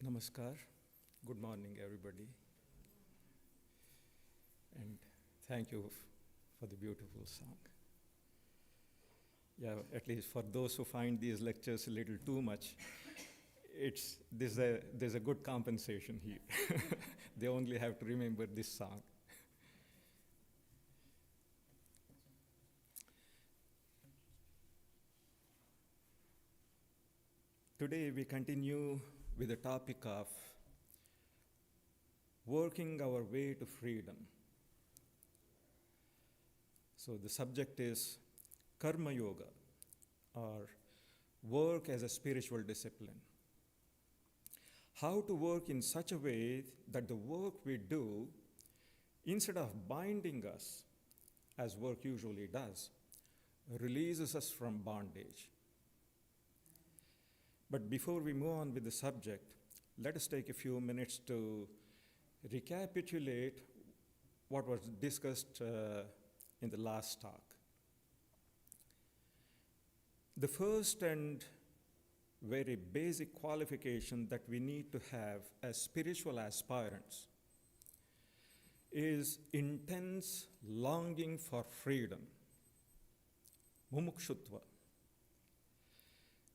Namaskar. Good morning, everybody. And thank you for the beautiful song. Yeah, at least for those who find these lectures a little too much, there's a good compensation here. They only have to remember this song. Today we continue with the topic of working our way to freedom. So the subject is Karma Yoga, or work as a spiritual discipline. How to work in such a way that the work we do, instead of binding us, as work usually does, releases us from bondage. But before we move on with the subject, let us take a few minutes to recapitulate what was discussed in the last talk. The first and very basic qualification that we need to have as spiritual aspirants is intense longing for freedom, mumukshutva.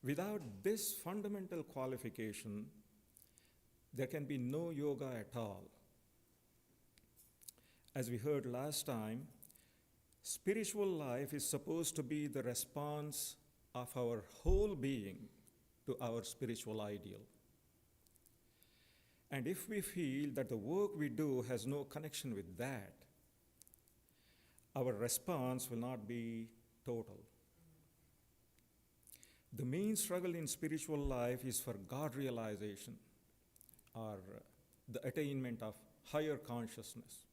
Without this fundamental qualification, there can be no yoga at all. As we heard last time, spiritual life is supposed to be the response of our whole being to our spiritual ideal. And if we feel that the work we do has no connection with that, our response will not be total. The main struggle in spiritual life is for God realization, or the attainment of higher consciousness.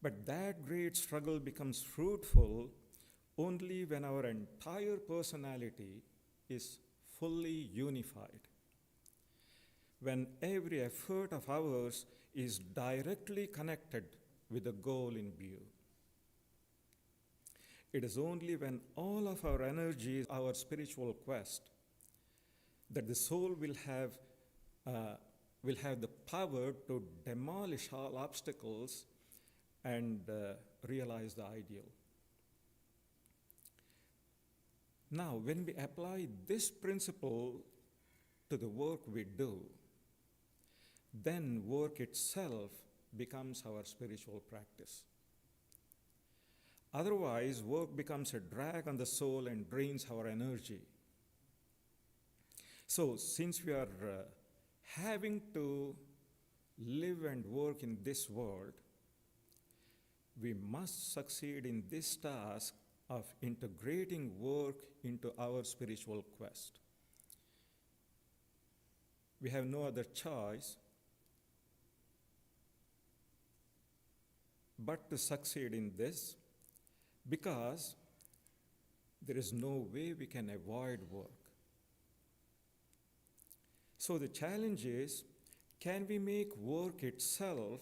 But that great struggle becomes fruitful only when our entire personality is fully unified, when every effort of ours is directly connected with the goal in view. It is only when all of our energy is our spiritual quest that the soul will have the power to demolish all obstacles and realize the ideal. Now, when we apply this principle to the work we do, then work itself becomes our spiritual practice. Otherwise, work becomes a drag on the soul and drains our energy. So, since we are having to live and work in this world, we must succeed in this task of integrating work into our spiritual quest. We have no other choice but to succeed in this, because there is no way we can avoid work. So the challenge is, can we make work itself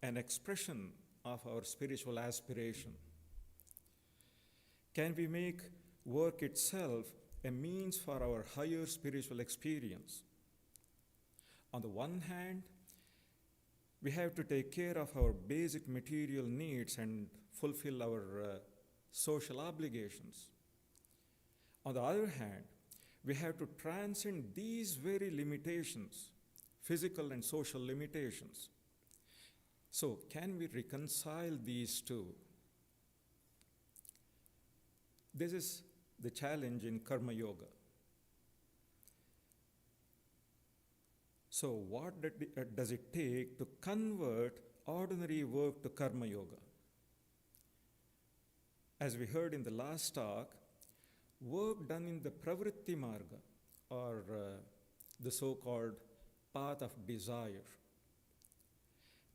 an expression of our spiritual aspiration? Can we make work itself a means for our higher spiritual experience? On the one hand, we have to take care of our basic material needs and fulfill our social obligations. On the other hand, we have to transcend these very limitations, physical and social limitations. So, can we reconcile these two? This is the challenge in Karma Yoga. So, what does it take to convert ordinary work to Karma Yoga? As we heard in the last talk, work done in the Pravritti Marga, or the so-called path of desire,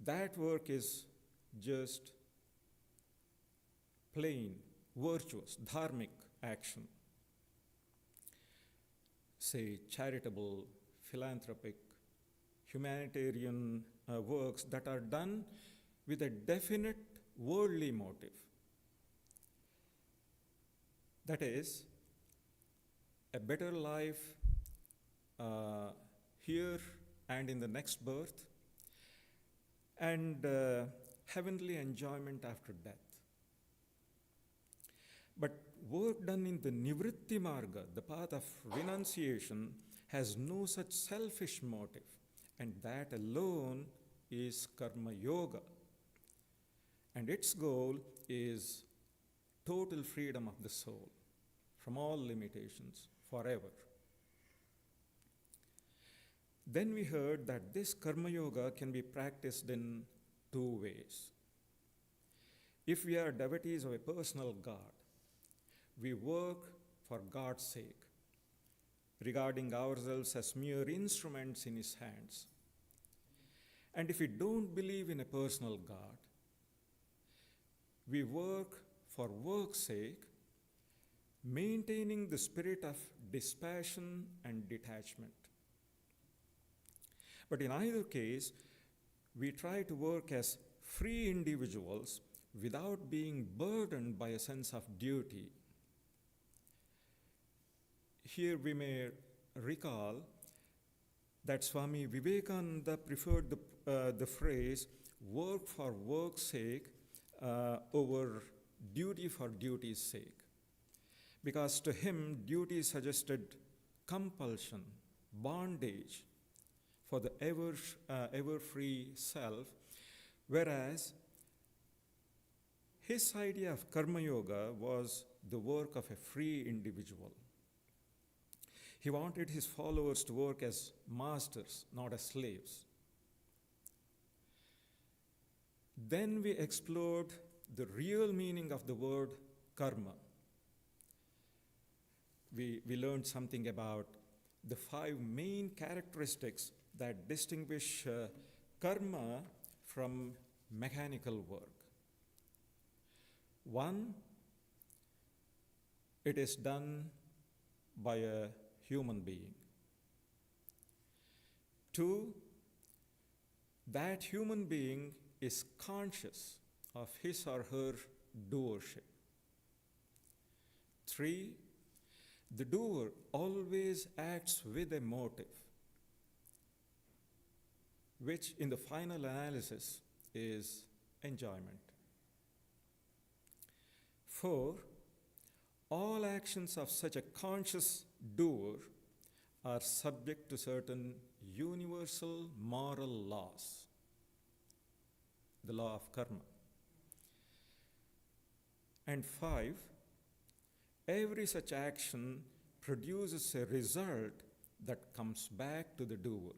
that work is just plain, virtuous, dharmic action. Say, charitable, philanthropic, humanitarian works that are done with a definite worldly motive. That is, a better life here and in the next birth, and heavenly enjoyment after death. But work done in the Nivritti Marga, the path of renunciation, has no such selfish motive, and that alone is Karma Yoga. And its goal is total freedom of the soul from all limitations forever. Then we heard that this Karma Yoga can be practiced in two ways. If we are devotees of a personal God, we work for God's sake, regarding ourselves as mere instruments in His hands. And if we don't believe in a personal God, we work for work's sake, maintaining the spirit of dispassion and detachment. But in either case, we try to work as free individuals without being burdened by a sense of duty. Here we may recall that Swami Vivekananda preferred the phrase work for work's sake over duty for duty's sake, because to him duty suggested compulsion, bondage for the ever free self, whereas his idea of Karma Yoga was the work of a free individual. He wanted his followers to work as masters, not as slaves. Then we explored the real meaning of the word karma. We learned something about the 5 main characteristics that distinguish karma from mechanical work. 1, it is done by a human being. 2, that human being is conscious of his or her doership. 3, the doer always acts with a motive, which in the final analysis is enjoyment. 4, all actions of such a conscious doer are subject to certain universal moral laws, the law of karma. And 5, every such action produces a result that comes back to the doer.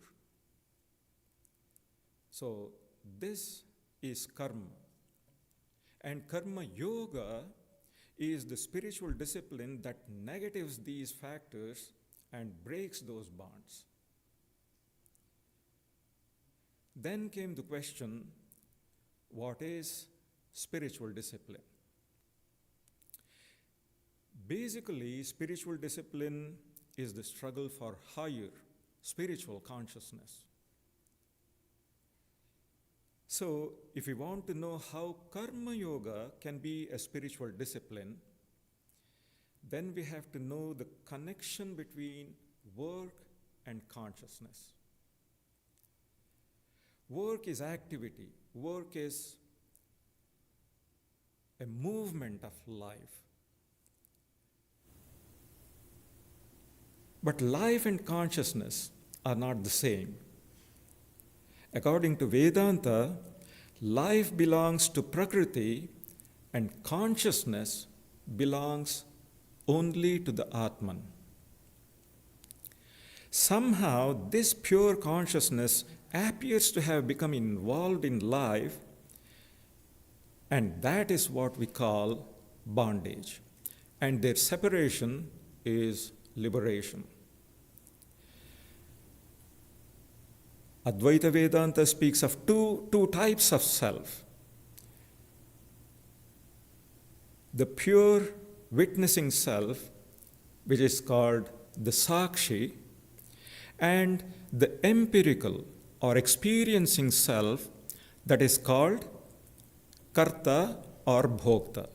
So this is karma. And Karma Yoga is the spiritual discipline that negatives these factors and breaks those bonds. Then came the question, what is spiritual discipline? Basically, spiritual discipline is the struggle for higher spiritual consciousness. So, if we want to know how Karma Yoga can be a spiritual discipline, then we have to know the connection between work and consciousness. Work is activity. Work is a movement of life. But life and consciousness are not the same. According to Vedanta, life belongs to Prakriti and consciousness belongs only to the Atman. Somehow, this pure consciousness appears to have become involved in life, and that is what we call bondage. And their separation is liberation. Advaita Vedanta speaks of two types of self. The pure witnessing self, which is called the Sakshi, and the empirical or experiencing self that is called Karta or Bhokta.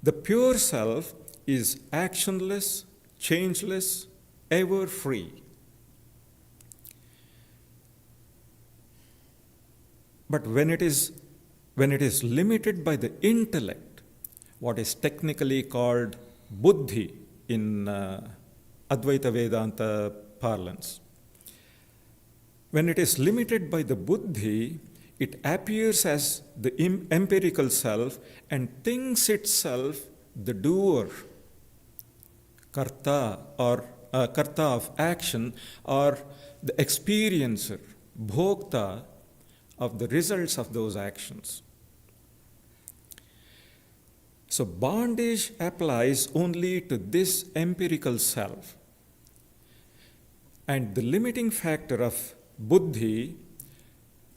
The pure self is actionless, changeless, ever free. But when it is limited by the intellect, what is technically called buddhi in Advaita Vedanta parlance, when it is limited by the buddhi, it appears as the empirical self and thinks itself the doer, karta, or karta of action, or the experiencer, bhokta of the results of those actions. So bondage applies only to this empirical self. And the limiting factor of buddhi,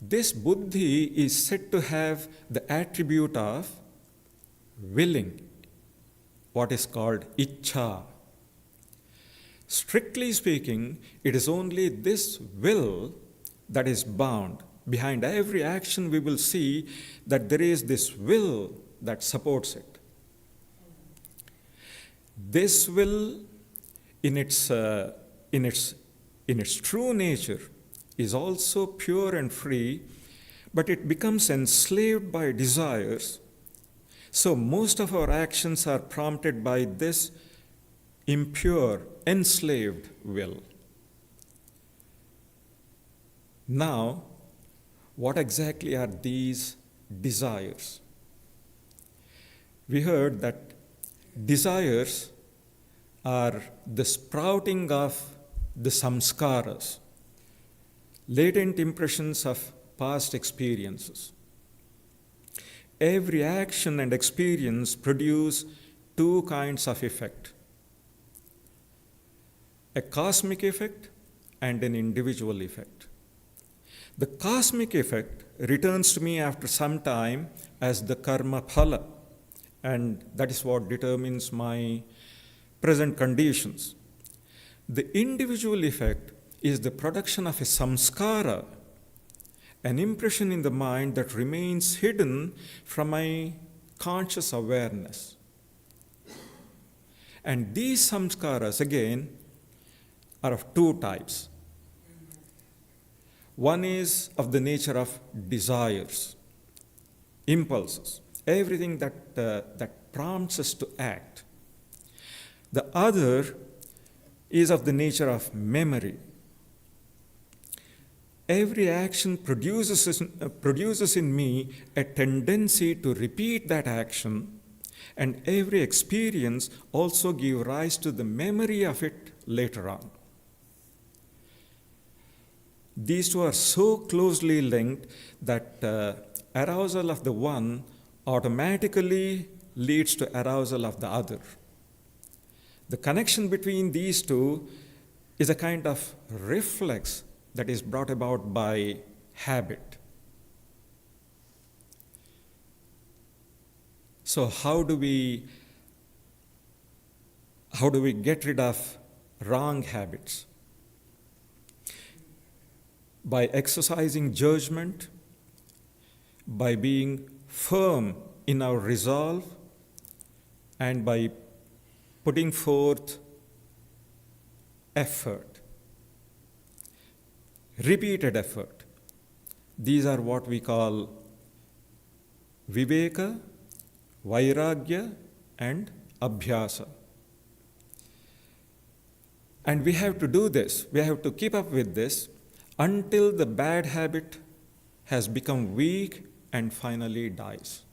this buddhi is said to have the attribute of willing, what is called ichcha. Strictly speaking, it is only this will that is bound. Behind every action we will see that there is this will that supports it. This will, in its true nature, is also pure and free, but it becomes enslaved by desires. So most of our actions are prompted by this impure, enslaved will. Now, what exactly are these desires? We heard that desires are the sprouting of the samskaras, latent impressions of past experiences. Every action and experience produce two kinds of effect: a cosmic effect and an individual effect. The cosmic effect returns to me after some time as the karma phala, and that is what determines my present conditions. The individual effect is the production of a samskara, an impression in the mind that remains hidden from my conscious awareness. And these samskaras, again, are of two types. One is of the nature of desires, impulses, everything that prompts us to act. The other is of the nature of memory. Every action produces in me a tendency to repeat that action, and every experience also gives rise to the memory of it later on. These two are so closely linked that arousal of the one automatically leads to arousal of the other. The connection between these two is a kind of reflex that is brought about by habit. So how do we get rid of wrong habits? By exercising judgment, by being firm in our resolve, and by putting forth effort, repeated effort. These are what we call viveka, vairagya, and abhyasa. And we have to do this, we have to keep up with this until the bad habit has become weak and finally dies.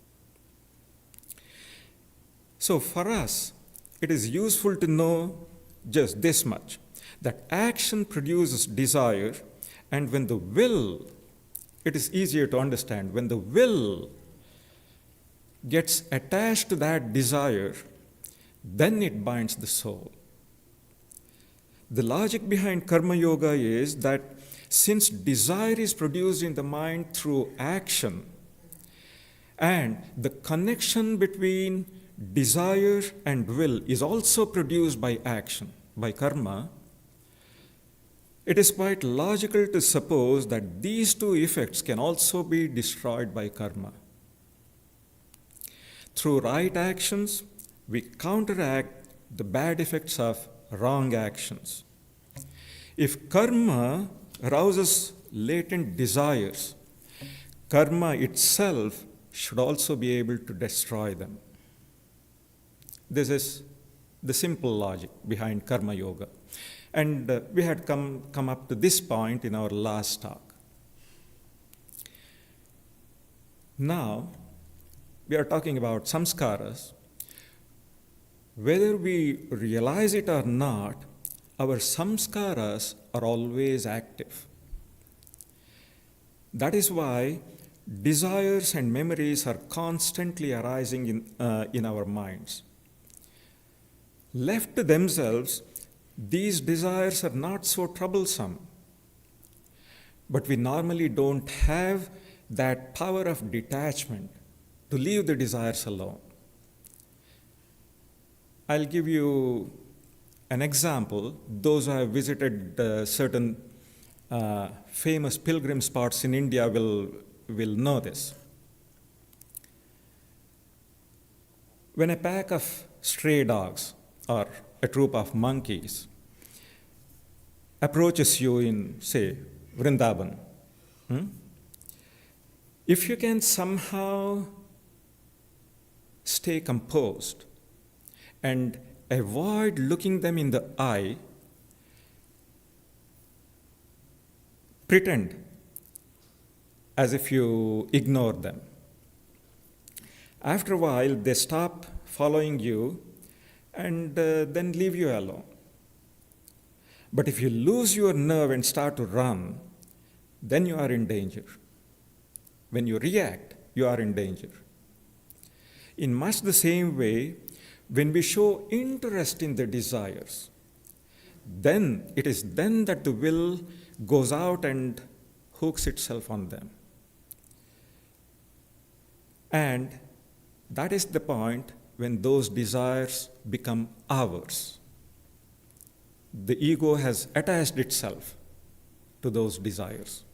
So for us, it is useful to know just this much, that action produces desire, and when the will, it is easier to understand, when the will gets attached to that desire, then it binds the soul. The logic behind karma yoga is that since desire is produced in the mind through action, and the connection between desire and will is also produced by action, by karma, it is quite logical to suppose that these two effects can also be destroyed by karma. Through right actions, we counteract the bad effects of wrong actions. If karma arouses latent desires, karma itself should also be able to destroy them. This is the simple logic behind karma yoga. And we had come up to this point in our last talk. Now, we are talking about samskaras. Whether we realize it or not, our samskaras are always active. That is why desires and memories are constantly arising in our minds. Left to themselves, these desires are not so troublesome. But we normally don't have that power of detachment to leave the desires alone. I'll give you an example. Those who have visited certain famous pilgrim spots in India will know this. When a pack of stray dogs or a troop of monkeys approaches you in, say, Vrindavan, if you can somehow stay composed and avoid looking them in the eye, pretend as if you ignore them. After a while, they stop following you and then leave you alone. But if you lose your nerve and start to run, then you are in danger. When you react, you are in danger. In much the same way, when we show interest in the desires, then it is then that the will goes out and hooks itself on them. And that is the point when those desires become ours. The ego has attached itself to those desires.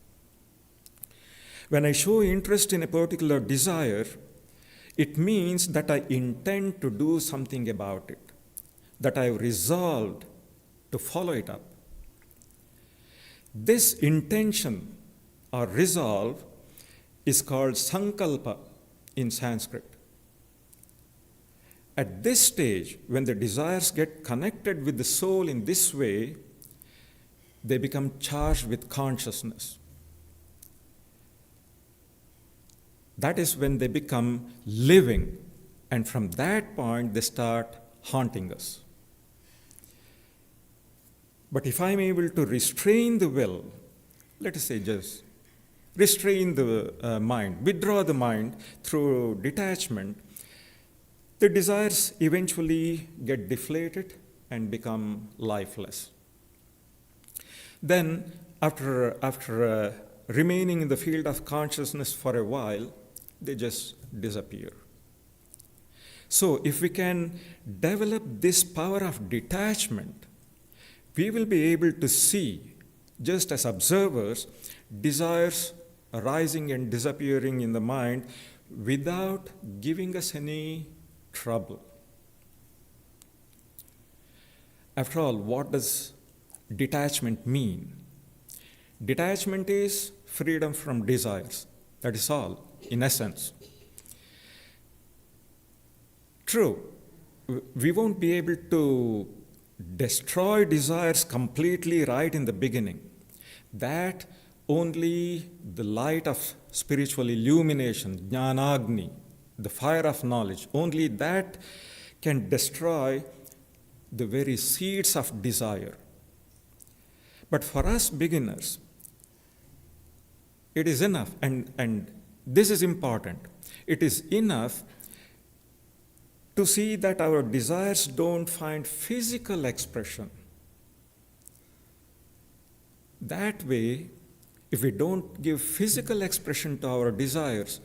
When I show interest in a particular desire, it means that I intend to do something about it, that I have resolved to follow it up. This intention or resolve is called sankalpa in Sanskrit. At this stage, when the desires get connected with the soul in this way, they become charged with consciousness. That is when they become living, and from that point, they start haunting us. But if I'm able to restrain the will, let us say just restrain the mind, withdraw the mind through detachment, the desires eventually get deflated and become lifeless. Then, after remaining in the field of consciousness for a while, they just disappear. So, if we can develop this power of detachment, we will be able to see, just as observers, desires arising and disappearing in the mind without giving us any trouble. After all, what does detachment mean? Detachment is freedom from desires. That is all, in essence. True, we won't be able to destroy desires completely right in the beginning. That only the light of spiritual illumination, jnanagni, the fire of knowledge, only that can destroy the very seeds of desire. But for us beginners, it is enough, and this is important, it is enough to see that our desires don't find physical expression. That way, if we don't give physical expression to our desires,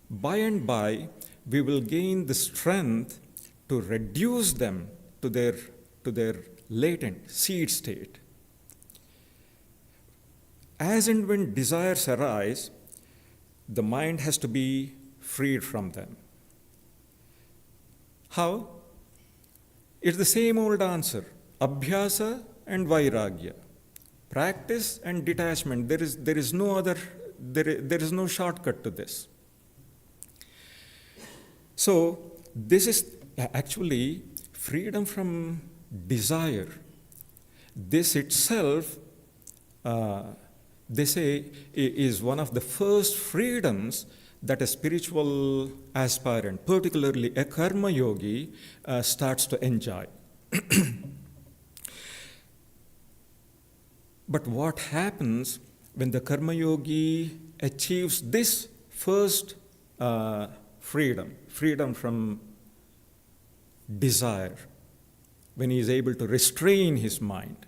by and by, we will gain the strength to reduce them to their latent seed state. As and when desires arise, the mind has to be freed from them. How? It's the same old answer, abhyasa and vairagya. Practice and detachment. There is no other there is no shortcut to this. So this is actually freedom from desire. This itself, they say, is one of the first freedoms that a spiritual aspirant, particularly a karma yogi, starts to enjoy. But what happens when the karma yogi achieves this first freedom from desire, when he is able to restrain his mind?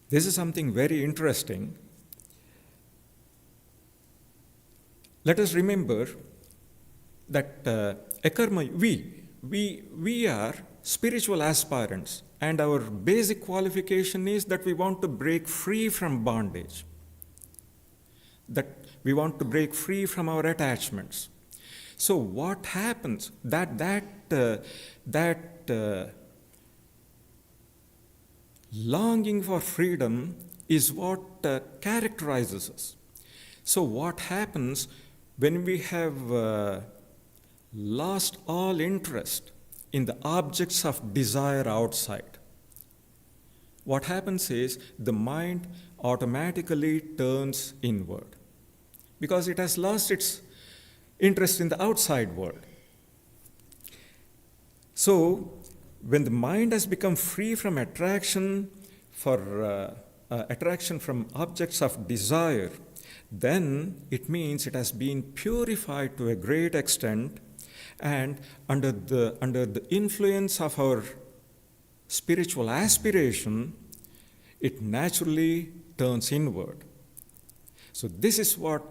This is something very interesting. Let us remember that we are spiritual aspirants, and our basic qualification is that we want to break free from bondage, that we want to break free from our attachments. So what happens? That longing for freedom is what characterizes us. So what happens when we have lost all interest in the objects of desire outside? What happens is the mind automatically turns inward because it has lost its interest in the outside world. So when the mind has become free from attraction from objects of desire, then it means it has been purified to a great extent, and under the influence of our spiritual aspiration, it naturally turns inward. So this is what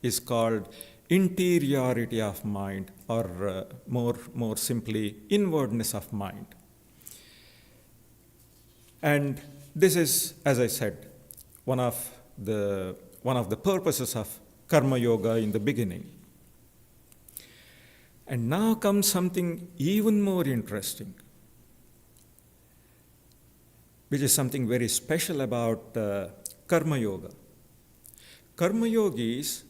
is called interiority of mind, or more simply, inwardness of mind. And this is, as I said, one of the purposes of karma yoga in the beginning. And now comes something even more interesting, which is something very special about karma yoga. Karma yogis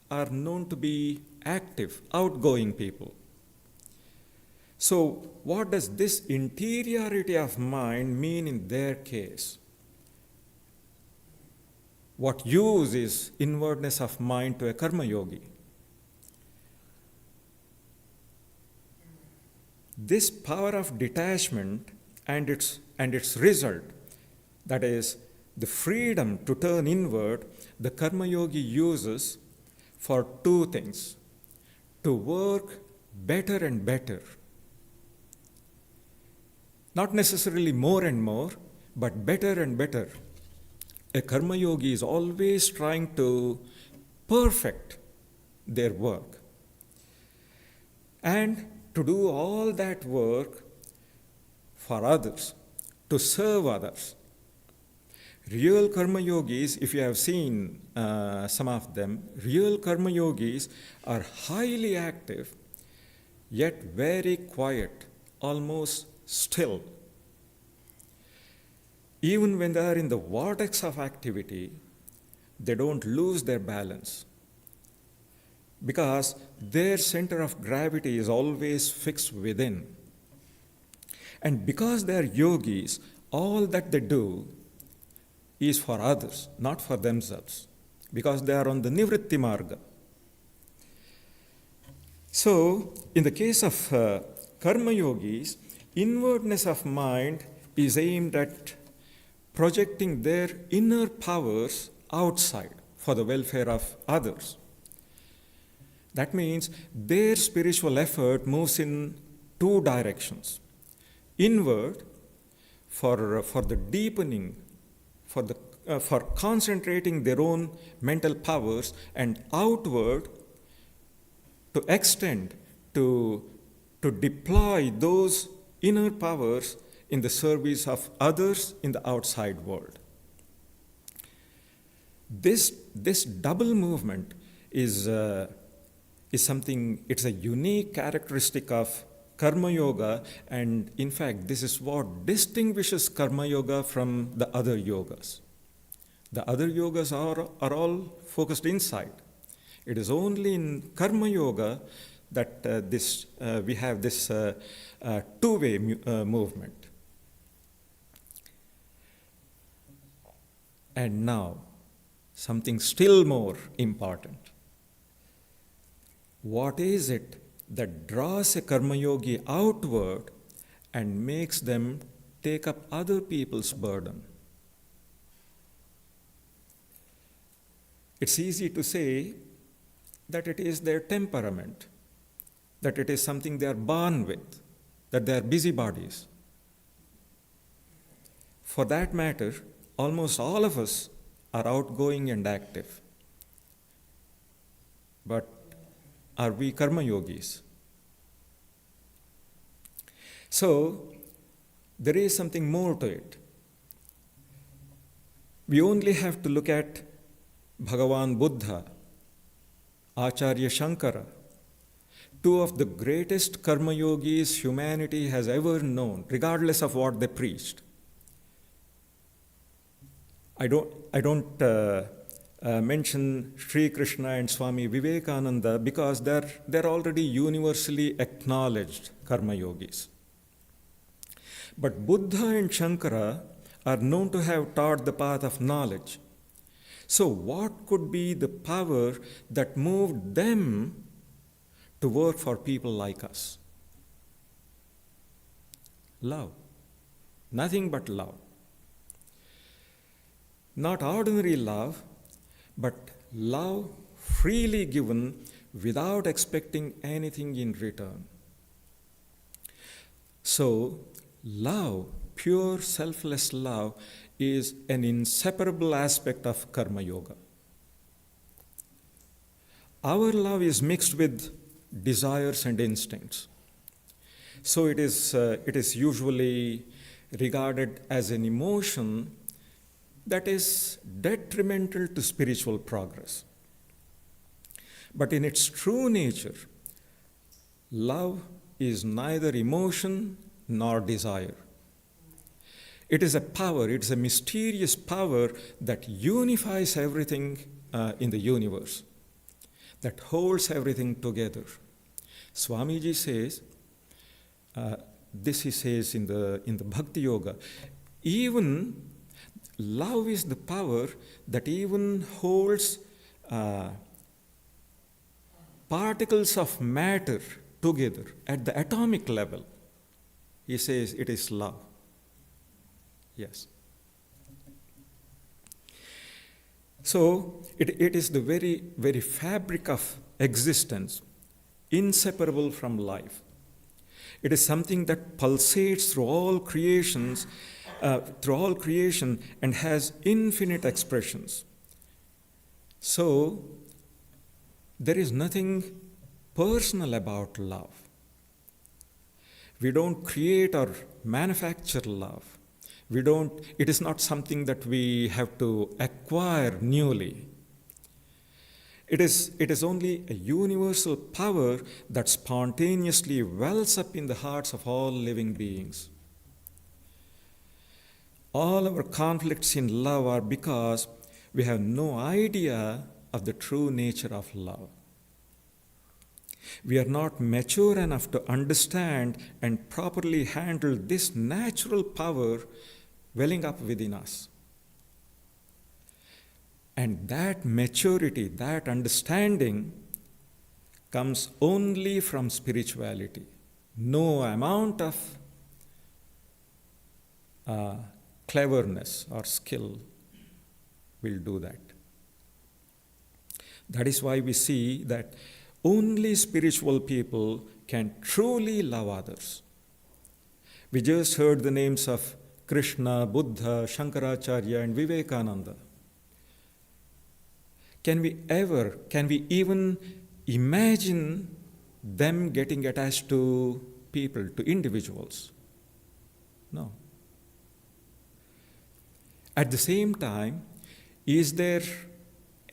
are known to be active, outgoing people. So what does this interiority of mind mean in their case? What use is inwardness of mind to a karma yogi? This power of detachment and its result, that is, the freedom to turn inward, the karma yogi uses for two things: to work better and better. Not necessarily more and more, but better and better. A karma yogi is always trying to perfect their work. And to do all that work for others, to serve others. Real karma yogis, if you have seen some of them, real karma yogis are highly active, yet very quiet, almost still. Even when they are in the vortex of activity, they don't lose their balance, because their center of gravity is always fixed within. And because they are yogis, all that they do is for others, not for themselves, because they are on the nivritti marga. So, in the case of karma yogis, inwardness of mind is aimed at projecting their inner powers outside for the welfare of others. That means their spiritual effort moves in two directions: inward for the deepening, for concentrating their own mental powers, and outward to extend, to deploy those inner powers in the service of others in the outside world. This double movement is something, it's a unique characteristic of karma yoga, and in fact, this is what distinguishes karma yoga from the other yogas. The other yogas are all focused inside. It is only in Karma Yoga that we have this two-way movement. And now, something still more important. What is it that draws a Karma Yogi outward and makes them take up other people's burden? It's easy to say that it is their temperament, that it is something they are born with, that they are busybodies. For that matter, almost all of us are outgoing and active. But are we Karma Yogis? So, there is something more to it. We only have to look at Bhagavan Buddha, Acharya Shankara, two of the greatest Karma Yogis humanity has ever known, regardless of what they preached. I don't mention Sri Krishna and Swami Vivekananda because they're already universally acknowledged Karma Yogis. But Buddha and Shankara are known to have taught the path of knowledge. So what could be the power that moved them to work for people like us? Love. Nothing but love. Not ordinary love, but love freely given without expecting anything in return. So, love, pure selfless love, is an inseparable aspect of Karma Yoga. Our love is mixed with desires and instincts. So it is usually regarded as an emotion that is detrimental to spiritual progress. But in its true nature, love is neither emotion nor desire. It is a power, it is a mysterious power that unifies everything in the universe, that holds everything together. Swamiji says, this he says in the Bhakti Yoga, even love is the power that even holds particles of matter together at the atomic level. He says it is love. Yes. So it is the very, very fabric of existence, inseparable from life. It is something that pulsates through all creation and has infinite expressions. So there is nothing personal about love. We don't create or manufacture love. It is not something that we have to acquire newly. It is only a universal power that spontaneously wells up in the hearts of all living beings. All our conflicts in love are because we have no idea of the true nature of love. We are not mature enough to understand and properly handle this natural power welling up within us. And that maturity, that understanding comes only from spirituality. No amount of cleverness or skill will do that. That is why we see that only spiritual people can truly love others. We just heard the names of Krishna, Buddha, Shankaracharya, and Vivekananda. Can we even imagine them getting attached to people, to individuals? No. At the same time, is there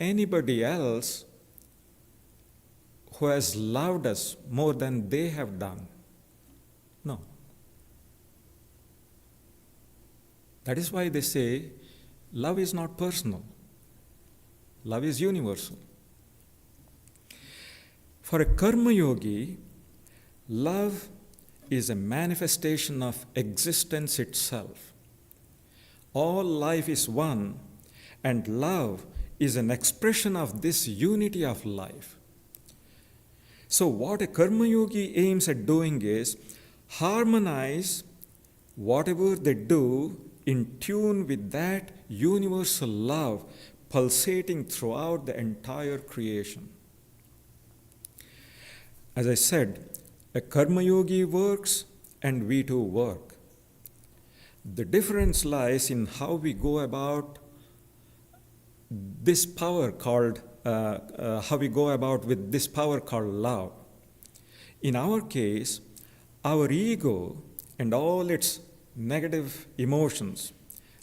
anybody else who has loved us more than they have done? No. That is why they say love is not personal. Love is universal. For a karma yogi, love is a manifestation of existence itself. All life is one, and love is an expression of this unity of life. So what a karma yogi aims at doing is harmonize whatever they do in tune with that universal love pulsating throughout the entire creation. As I said, a karma yogi works and we too work. The difference lies in how we go about this power called, how we go about with this power called love. In our case, our ego and all its negative emotions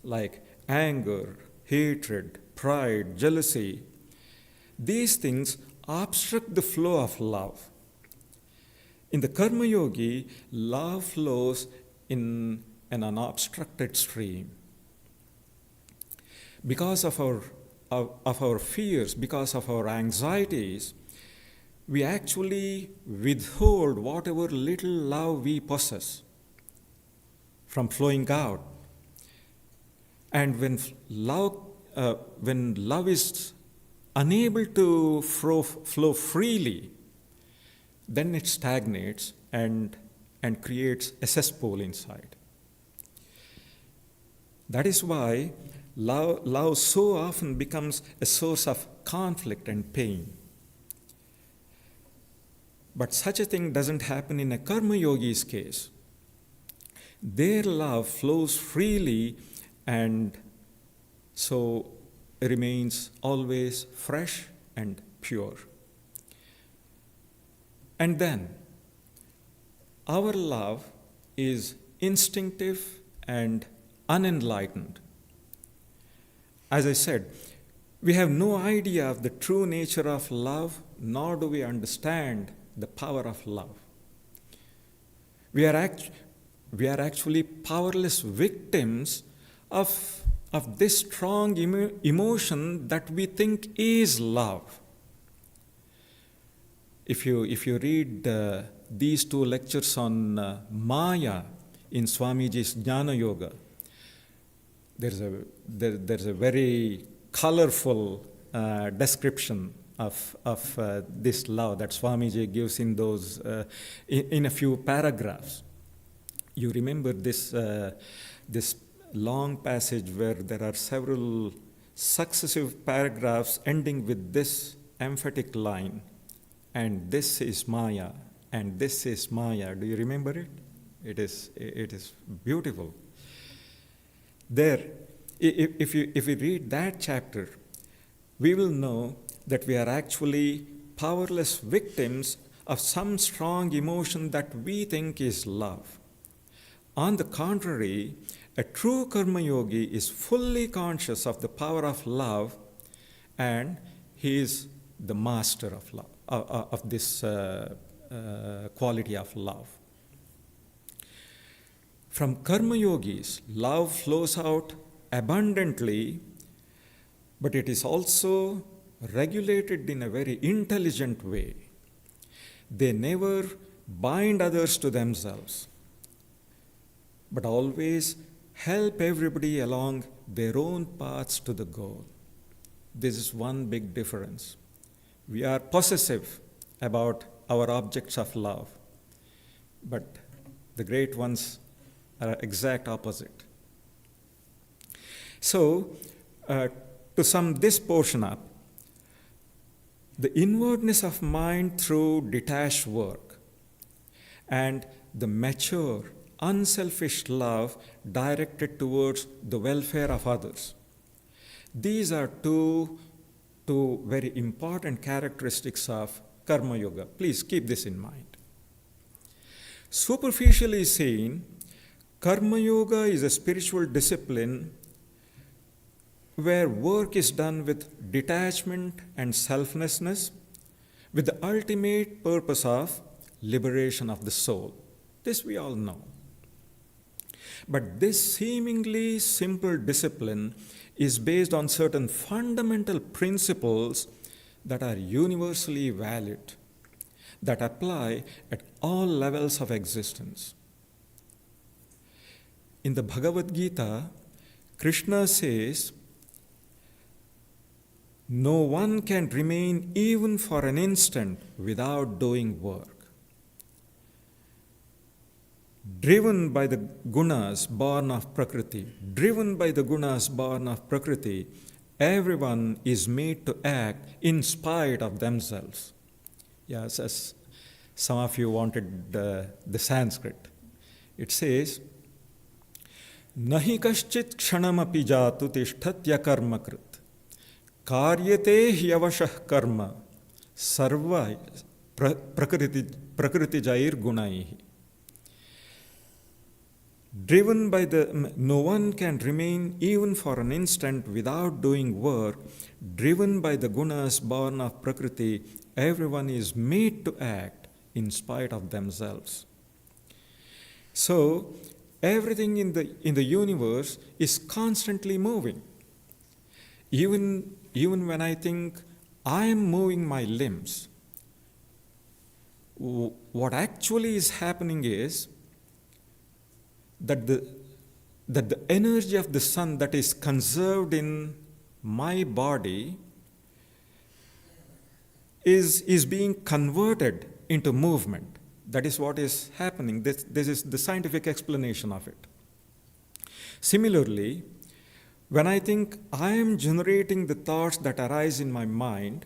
like anger, hatred, pride, jealousy, these things obstruct the flow of love. In the karma yogi, love flows in an unobstructed stream. Because of our fears, because of our anxieties, we actually withhold whatever little love we possess from flowing out. And when love is unable to flow freely, then it stagnates and creates a cesspool inside. That is why love so often becomes a source of conflict and pain. But such a thing doesn't happen in a karma yogi's case. Their love flows freely and so remains always fresh and pure. And then, our love is instinctive and unenlightened. As I said, we have no idea of the true nature of love, nor do we understand the power of love. We are actually powerless victims of this strong emotion that we think is love. If you read these two lectures on Maya in Swamiji's Jnana Yoga, there's a very colorful description of this love that Swamiji gives in those in a few paragraphs. You remember this long passage where there are several successive paragraphs ending with this emphatic line, and this is Maya, and this is Maya. Do you remember it? It is beautiful. There, if you read that chapter, we will know that we are actually powerless victims of some strong emotion that we think is love. On the contrary, a true karma yogi is fully conscious of the power of love, and he is the master of love, of this quality of love. From karma yogis, love flows out abundantly, but it is also regulated in a very intelligent way. They never bind others to themselves, but always help everybody along their own paths to the goal. This is one big difference. We are possessive about our objects of love, but the great ones are exact opposite. So, to sum this portion up, the inwardness of mind through detached work and the mature, unselfish love directed towards the welfare of others. These are two very important characteristics of karma yoga. Please keep this in mind. Superficially seen, karma yoga is a spiritual discipline where work is done with detachment and selflessness, with the ultimate purpose of liberation of the soul. This we all know. But this seemingly simple discipline is based on certain fundamental principles that are universally valid, that apply at all levels of existence. In the Bhagavad Gita, Krishna says, "No one can remain even for an instant without doing work. Driven by the gunas born of Prakriti, everyone is made to act in spite of themselves." Yes, as some of you wanted the Sanskrit. It says, "Nahi kaschit kshanamapi jatu tishtatya karma krit. Karyate hyavashah karma sarva prakriti jair gunaihi." No one can remain even for an instant without doing work. Driven by the gunas born of Prakriti, everyone is made to act in spite of themselves. So, everything in the universe is constantly moving. Even when I think I am moving my limbs, what actually is happening is that the energy of the sun that is conserved in my body is being converted into movement. That is what is happening. This is the scientific explanation of it. Similarly, when I think I am generating the thoughts that arise in my mind,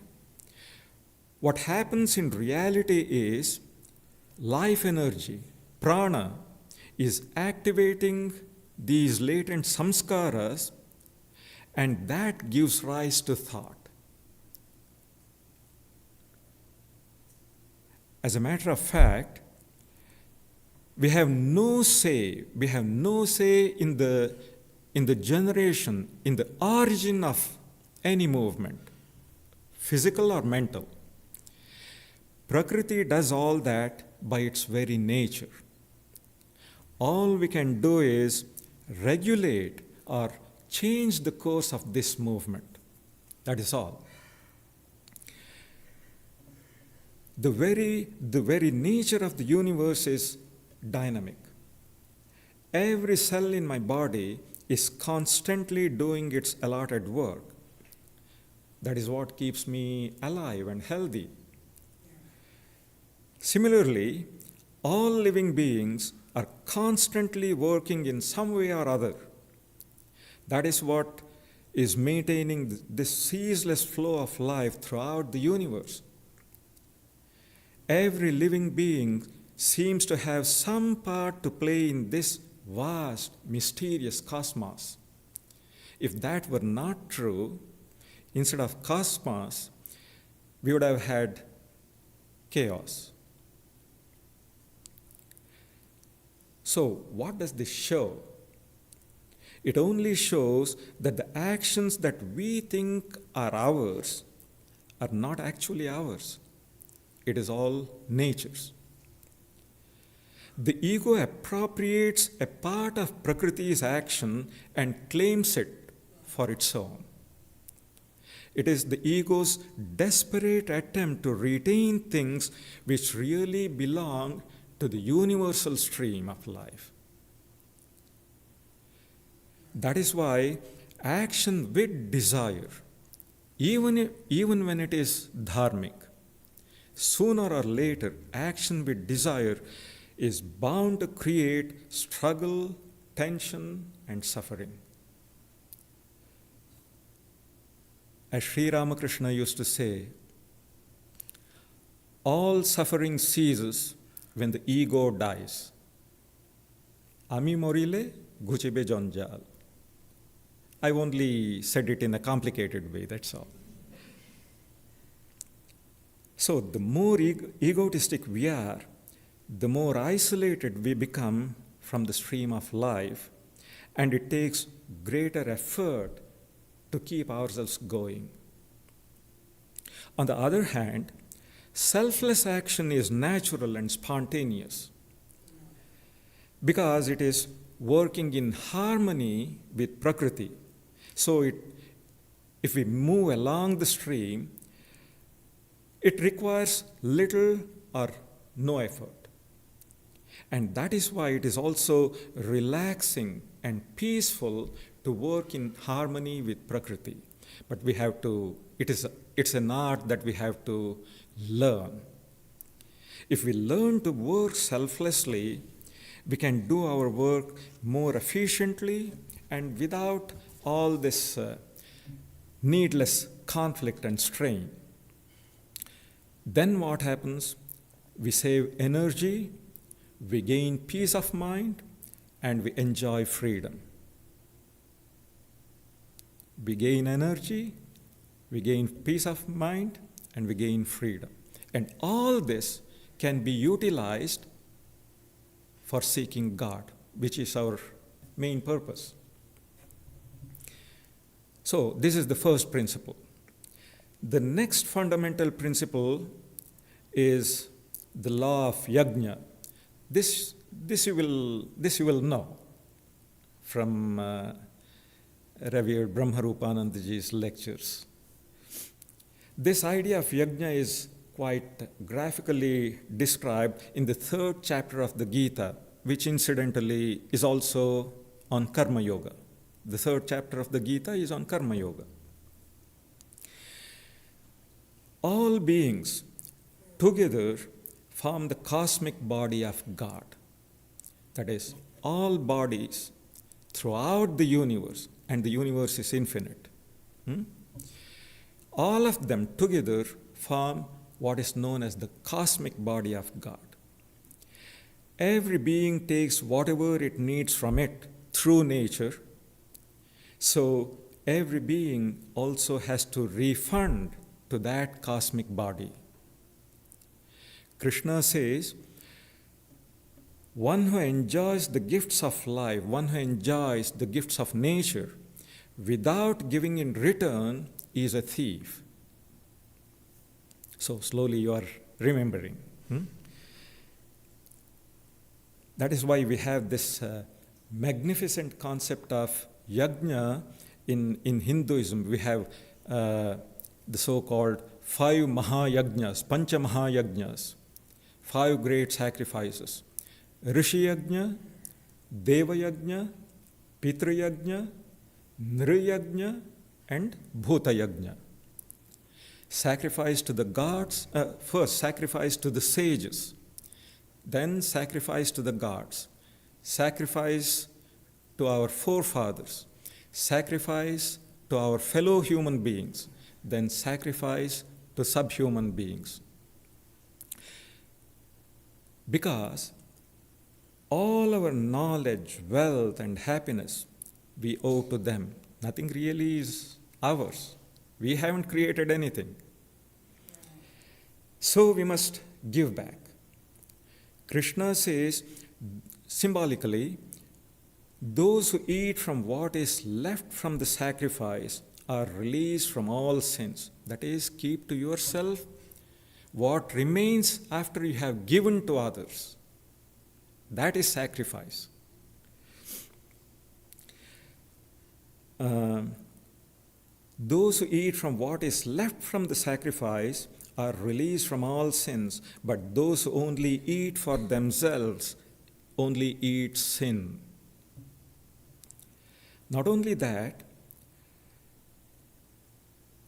what happens in reality is life energy, prana, is activating these latent samskaras, and that gives rise to thought. As a matter of fact, we have no say in the generation, in the origin of any movement, physical or mental. Prakriti does all that by its very nature. All we can do is regulate or change the course of this movement. That is all. The very nature of the universe is dynamic. Every cell in my body is constantly doing its allotted work. That is what keeps me alive and healthy. Similarly, all living beings are constantly working in some way or other. That is what is maintaining this ceaseless flow of life throughout the universe. Every living being seems to have some part to play in this vast, mysterious cosmos. If that were not true, instead of cosmos, we would have had chaos. So, what does this show? It only shows that the actions that we think are ours are not actually ours. It is all nature's. The ego appropriates a part of Prakriti's action and claims it for its own. It is the ego's desperate attempt to retain things which really belong to the universal stream of life. That is why action with desire, even when it is dharmic, sooner or later, action with desire is bound to create struggle, tension, and suffering. As Sri Ramakrishna used to say, all suffering ceases when the ego dies. Ami morile, guchibe jonjal. I only said it in a complicated way, that's all. So the more egotistic we are, the more isolated we become from the stream of life, and it takes greater effort to keep ourselves going. On the other hand, selfless action is natural and spontaneous because it is working in harmony with Prakriti. So if we move along the stream, it requires little or no effort. And that is why it is also relaxing and peaceful to work in harmony with Prakriti. But we have to, it's an art that we have to learn. If we learn to work selflessly, we can do our work more efficiently and without all this needless conflict and strain. Then what happens? We save energy, we gain peace of mind, and we enjoy freedom. We gain energy, we gain peace of mind, and we gain freedom. And all this can be utilized for seeking God, which is our main purpose. So this is the first principle. The next fundamental principle is the law of Yajna. This you will know from revered Brahmarupanandaji's lectures. This idea of Yajna is quite graphically described in the 3rd chapter of the Gita, which incidentally is also on Karma Yoga. The 3rd chapter of the Gita is on Karma Yoga. All beings together form the cosmic body of God. That is, all bodies throughout the universe, and the universe is infinite. All of them together form what is known as the cosmic body of God. Every being takes whatever it needs from it through nature. So every being also has to refund to that cosmic body. Krishna says, one who enjoys the gifts of life, one who enjoys the gifts of nature, without giving in return is a thief. So slowly you are remembering. That is why we have this magnificent concept of Yajna in Hinduism. We have the so-called 5 Mahayajnas, Pancha Mahayajnas, 5 great sacrifices. Rishi Yajna, Deva Yajna, Pitra Yajna, Nri Yajna, and Bhuta Yajna. Sacrifice to the gods, first sacrifice to the sages, then sacrifice to the gods, sacrifice to our forefathers, sacrifice to our fellow human beings, then sacrifice to subhuman beings. Because all our knowledge, wealth, and happiness we owe to them. Nothing really is ours. We haven't created anything. So we must give back. Krishna says, symbolically, those who eat from what is left from the sacrifice are released from all sins. That is, keep to yourself what remains after you have given to others. That is sacrifice. Those who eat from what is left from the sacrifice are released from all sins, but those who only eat for themselves only eat sin. Not only that,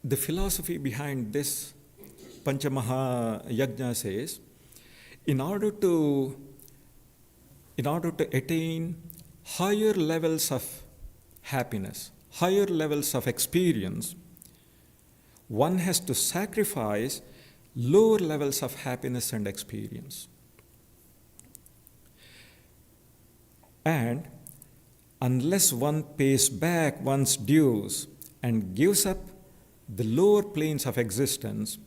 the philosophy behind this Panchamaha Yajna says, in order to attain higher levels of happiness, higher levels of experience, one has to sacrifice lower levels of happiness and experience. And unless one pays back one's dues and gives up the lower planes of existence,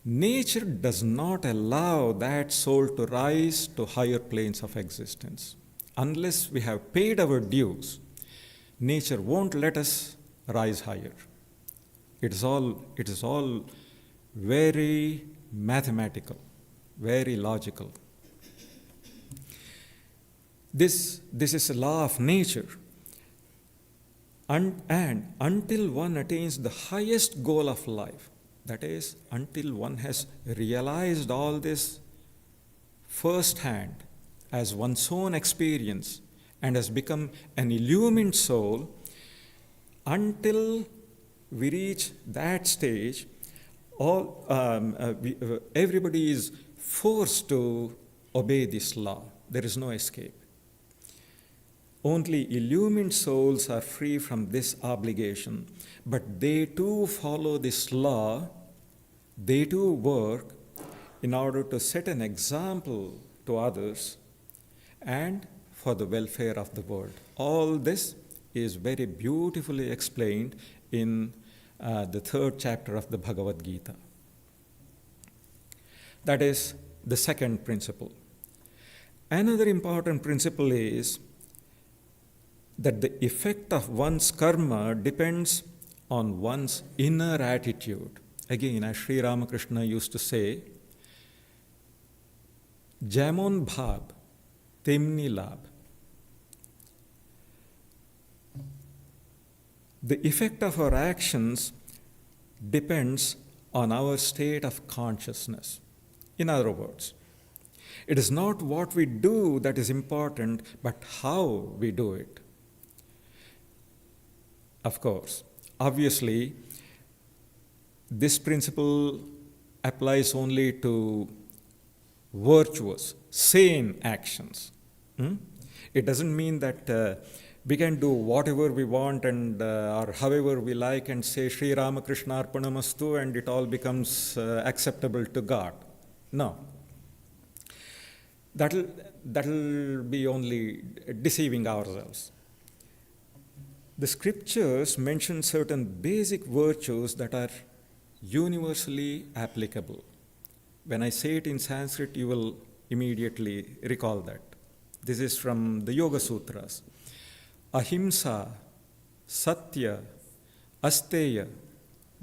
nature does not allow that soul to rise to higher planes of existence. Unless we have paid our dues, nature won't let us rise higher. It is all very mathematical, very logical. This is a law of nature. And until one attains the highest goal of life, that is, until one has realized all this firsthand as one's own experience and has become an illumined soul, until we reach that stage, everybody is forced to obey this law. There is no escape. Only illumined souls are free from this obligation, but they too follow this law, they too work in order to set an example to others and for the welfare of the world. All this is very beautifully explained in the 3rd chapter of the Bhagavad Gita. That is the second principle. Another important principle is that the effect of one's karma depends on one's inner attitude. Again, as Sri Ramakrishna used to say, Jamon bhab, temni labh. The effect of our actions depends on our state of consciousness. In other words, it is not what we do that is important, but how we do it. Of course, obviously, this principle applies only to virtuous, sane actions. It doesn't mean that we can do whatever we want and or however we like and say Sri Ramakrishna Arpanamastu and it all becomes acceptable to God. No. That'll be only deceiving ourselves. The scriptures mention certain basic virtues that are universally applicable. When I say it in Sanskrit, you will immediately recall that. This is from the Yoga Sutras. Ahimsa, Satya, Asteya,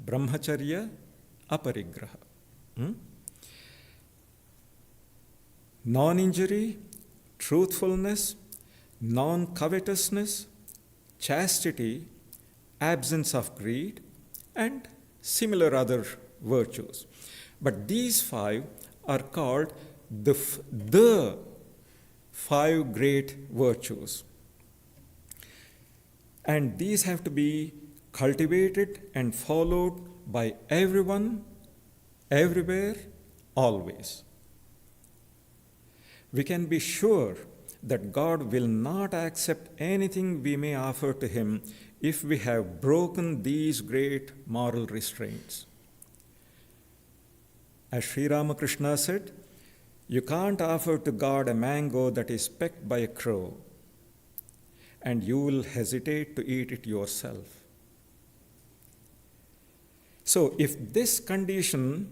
Brahmacharya, Aparigraha. Non-injury, truthfulness, non-covetousness, chastity, absence of greed, and similar other virtues. But these 5 are called the 5 great virtues. And these have to be cultivated and followed by everyone, everywhere, always. We can be sure that God will not accept anything we may offer to Him if we have broken these great moral restraints. As Sri Ramakrishna said, you can't offer to God a mango that is pecked by a crow, and you will hesitate to eat it yourself. So if this condition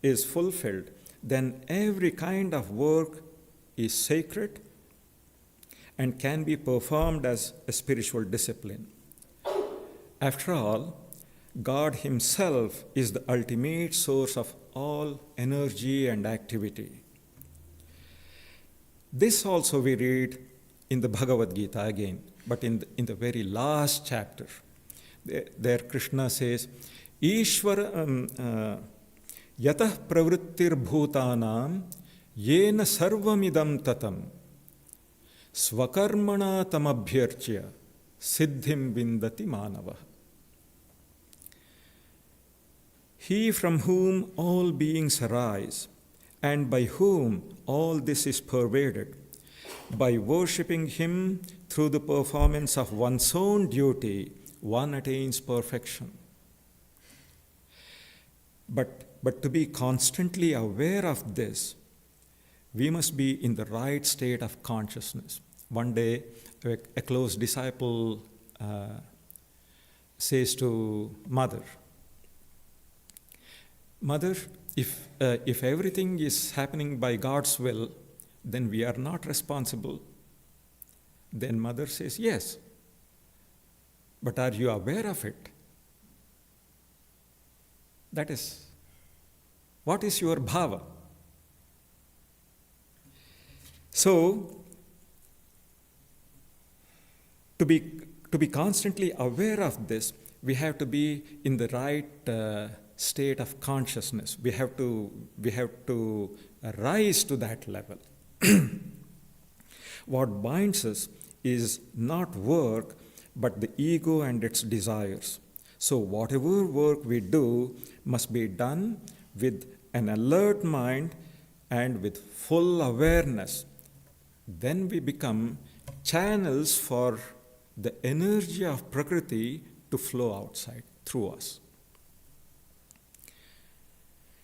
is fulfilled, then every kind of work is sacred and can be performed as a spiritual discipline. After all, God Himself is the ultimate source of all energy and activity. This also we read in the Bhagavad Gita again, but in the very last chapter. There Krishna says, Ishvara yatah pravrittir bhutanam yena sarvamidam tatam svakarmana tamabhyarchya siddhim vindati manava. He from whom all beings arise and by whom all this is pervaded, by worshipping Him through the performance of one's own duty, one attains perfection. But to be constantly aware of this, we must be in the right state of consciousness. One day, a close disciple says to Mother, Mother, if everything is happening by God's will, then we are not responsible. Then Mother says, yes. But are you aware of it? That is, what is your bhava? So, To be, to be constantly aware of this, we have to be in the right state of consciousness. We have to rise to that level. What binds us is not work, but the ego and its desires. So whatever work we do must be done with an alert mind and with full awareness. Then we become channels for the energy of Prakriti to flow outside through us.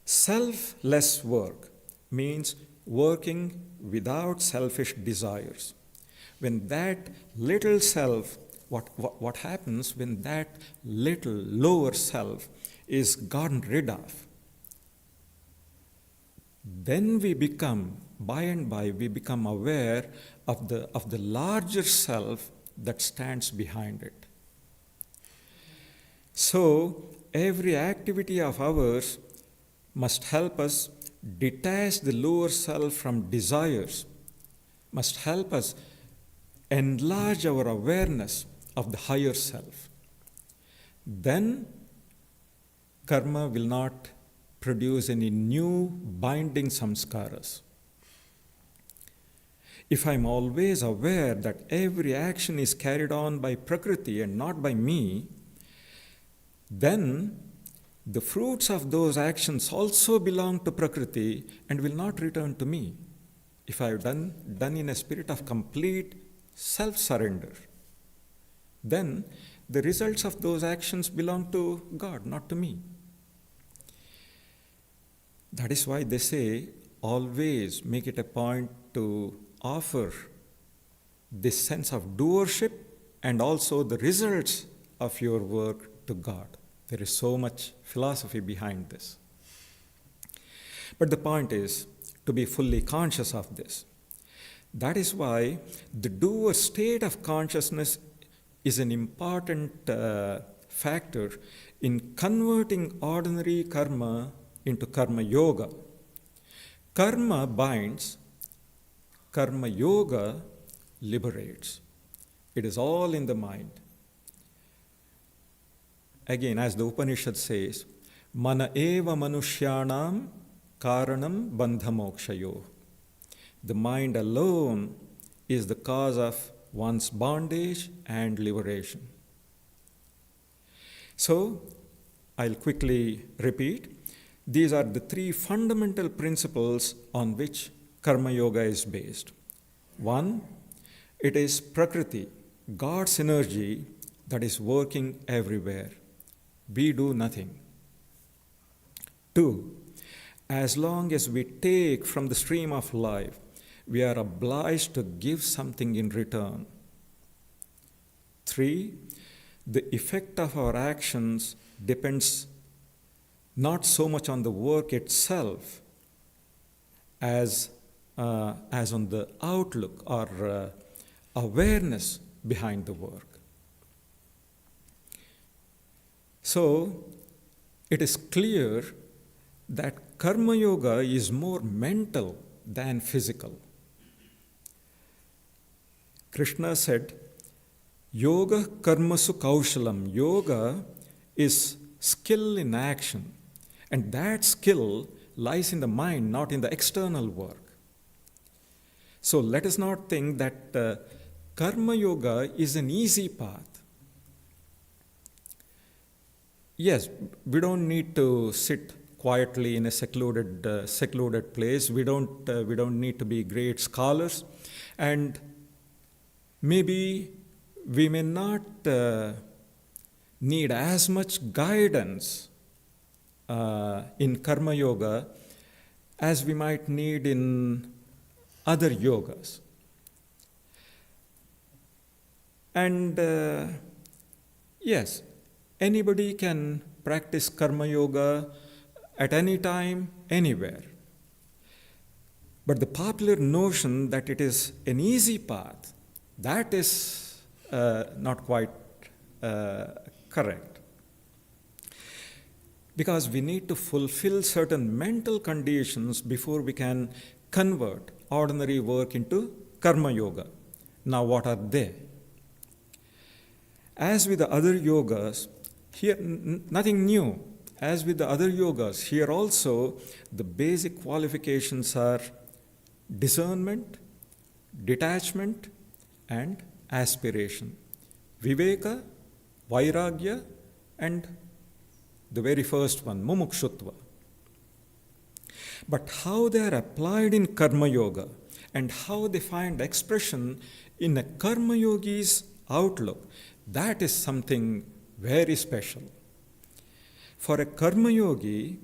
Selfless work means working without selfish desires. When that little self, what happens when that little lower self is gotten rid of? Then we become, by and by, we become aware of the larger self that stands behind it. So, every activity of ours must help us detach the lower self from desires, must help us enlarge our awareness of the higher self. Then, karma will not produce any new binding samskaras. If I'm always aware that every action is carried on by Prakriti and not by me, then the fruits of those actions also belong to Prakriti and will not return to me. If I've done in a spirit of complete self-surrender, then the results of those actions belong to God, not to me. That is why they say, always make it a point to offer this sense of doership and also the results of your work to God. There is so much philosophy behind this. But the point is to be fully conscious of this. That is why the doer state of consciousness is an important factor in converting ordinary karma into karma yoga. Karma binds, karma yoga liberates. It is all in the mind. Again, as the Upanishad says, mana eva manushyanam karanam bandhamokshayo. The mind alone is the cause of one's bondage and liberation. So, I'll quickly repeat. These are the three fundamental principles on which karma yoga is based. One, it is Prakriti, God's energy that is working everywhere. We do nothing. Two, as long as we take from the stream of life, we are obliged to give something in return. Three, the effect of our actions depends not so much on the work itself as on the outlook or awareness behind the work. So, it is clear that karma yoga is more mental than physical. Krishna said, Yoga karmasu kaushalam. Yoga is skill in action. And that skill lies in the mind, not in the external work. So let us not think that karma yoga is an easy path. Yes, we don't need to sit quietly in a secluded place. We don't need to be great scholars, and maybe we may not need as much guidance in karma yoga as we might need in other yogas. And yes, anybody can practice karma yoga at any time, anywhere. But the popular notion that it is an easy path, that is not quite correct. Because we need to fulfill certain mental conditions before we can convert ordinary work into karma yoga. Now, what are they? As with the other yogas, here nothing new. As with the other yogas, here also the basic qualifications are discernment, detachment, and aspiration. Viveka, Vairagya, and the very first one, Mumukshutva. But how they are applied in Karma Yoga and how they find expression in a Karma Yogi's outlook, that is something very special. For a Karma Yogi,